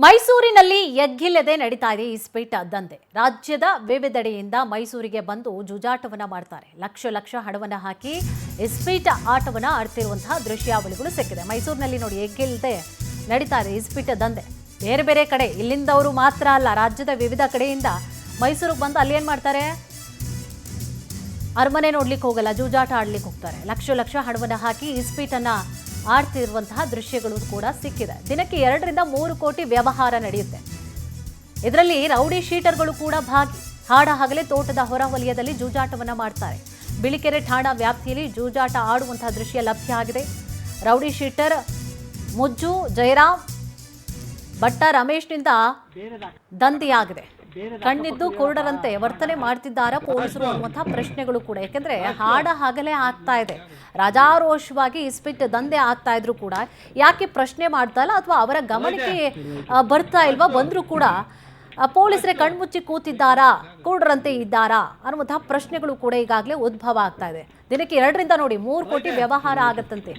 ಮೈಸೂರಿನಲ್ಲಿ ಎಗ್ಗಿಲ್ಲದೆ ನಡೀತಾ ಇದೆ ಇಸ್ಪೀಟ್ ದಂಧೆ. ರಾಜ್ಯದ ವಿವಿಧೆಡೆಯಿಂದ ಮೈಸೂರಿಗೆ ಬಂದು ಜೂಜಾಟವನ್ನ ಮಾಡ್ತಾರೆ. ಲಕ್ಷ ಹಣವನ್ನ ಹಾಕಿ ಇಸ್ಪೀಟ್ ಆಟವನ್ನ ಆಡ್ತಿರುವಂತಹ ದೃಶ್ಯಾವಳಿಗಳು ಸಿಕ್ಕಿದೆ. ಮೈಸೂರಿನಲ್ಲಿ ನೋಡಿ ಎಗ್ಗಿಲ್ಲದೆ ನಡೀತಾ ಇದೆ ಇಸ್ಪೀಟ್ ದಂಧೆ. ಬೇರೆ ಬೇರೆ ಕಡೆ ಇಲ್ಲಿಂದವರು ಮಾತ್ರ ಅಲ್ಲ, ರಾಜ್ಯದ ವಿವಿಧ ಕಡೆಯಿಂದ ಮೈಸೂರಿಗೆ ಬಂದು ಅಲ್ಲಿ ಏನ್ ಮಾಡ್ತಾರೆ, ಅರಮನೆ ನೋಡ್ಲಿಕ್ಕೆ ಹೋಗಲ್ಲ, ಜೂಜಾಟ ಆಡ್ಲಿಕ್ಕೆ ಹೋಗ್ತಾರೆ. ಲಕ್ಷ ಹಣವನ್ನ ಹಾಕಿ ಇಸ್ಪೀಟನ್ನ ಆಡ್ತಿರುವಂತಹ ದೃಶ್ಯಗಳು ಕೂಡ ಸಿಕ್ಕಿದೆ. ದಿನಕ್ಕೆ 2 ರಿಂದ 3 ಕೋಟಿ ವ್ಯವಹಾರ ನಡೆಯುತ್ತೆ. ಇದರಲ್ಲಿ ರೌಡಿ ಶೀಟರ್ಗಳು ಕೂಡ ಭಾಗಿ. ಹಾಡ ಹಗಲೇ ತೋಟದ ಹೊರವಲಯದಲ್ಲಿ ಜೂಜಾಟವನ್ನ ಮಾಡ್ತಾರೆ. ಬಿಳಿಕೆರೆ ಠಾಣಾ ವ್ಯಾಪ್ತಿಯಲ್ಲಿ ಜೂಜಾಟ ಆಡುವಂತಹ ದೃಶ್ಯ ಲಭ್ಯ ಆಗಿದೆ. ರೌಡಿ ಶೀಟರ್ ಮುಜ್ಜು ಜಯರಾಮ್ ಭಟ್ಟ ರಮೇಶ್ನಿಂದ ದಂಧೆಯಾಗಿದೆ. ಕಣ್ಣಿದ್ದು ಕುರುಡರಂತೆ ವರ್ತನೆ ಮಾಡ್ತಿದ್ದಾರ ಪೊಲೀಸರು ಅನ್ನುವಂತಹ ಪ್ರಶ್ನೆಗಳು ಕೂಡ. ಯಾಕೆಂದ್ರೆ ಹಾಡ ಹಗಲೇ ಆಗ್ತಾ ಇದೆ, ರಾಜಾರೋಷವಾಗಿ ಇಸ್ಪೀಟ್ ದಂಧೆ ಆಗ್ತಾ ಇದ್ರು ಕೂಡ ಯಾಕೆ ಪ್ರಶ್ನೆ ಮಾಡ್ತಾ ಇಲ್ಲ, ಅಥವಾ ಅವರ ಗಮನಕ್ಕೆ ಬರ್ತಾ ಇಲ್ವಾ, ಬಂದ್ರು ಕೂಡ ಪೊಲೀಸರೇ ಕಣ್ಮುಚ್ಚಿ ಕೂತಿದ್ದಾರಾ, ಕುರುಡರಂತೆ ಇದ್ದಾರಾ ಅನ್ನುವಂತಹ ಪ್ರಶ್ನೆಗಳು ಕೂಡ ಈಗಾಗಲೇ ಉದ್ಭವ ಆಗ್ತಾ ಇದೆ. ದಿನಕ್ಕೆ 2 ರಿಂದ ನೋಡಿ 3 ಕೋಟಿ ವ್ಯವಹಾರ ಆಗತ್ತಂತೆ.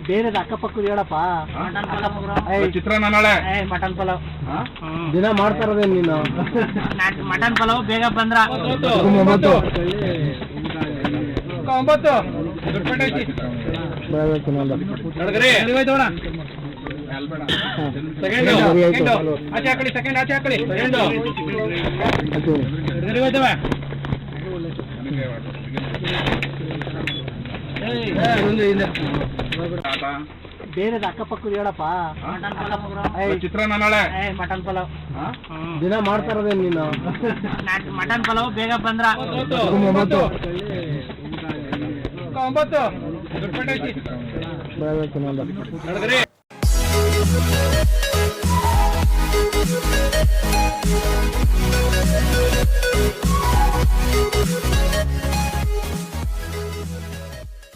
ಬೇರೆ ಅಕ್ಕಪಕ್ಕ ಹೇಳಪ್ಪ. ಚಿತ್ರಾನ್ನ ನಾಳೆ ಮಟನ್ ಪಲಾವ್ ದಿನ ಮಾಡ್ತಾರದೇ ನೀನು. ಮಟನ್ ಪಲಾವ್ ಬೇಗ ಬಂದ್ರ 9 ಬೇರೆ ಅಕ್ಕಪಕ್ಕ ಹೇಳಪ್ಪ. ಚಿತ್ರಾನ್ನ ನಾಳೆ ಮಟನ್ ಪಲಾವ್ ದಿನ ಮಾಡ್ತಾರದೇ ನೀನು. ಮಟನ್ ಪಲಾವ್ ಬೇಗ ಬಂದ್ರ 9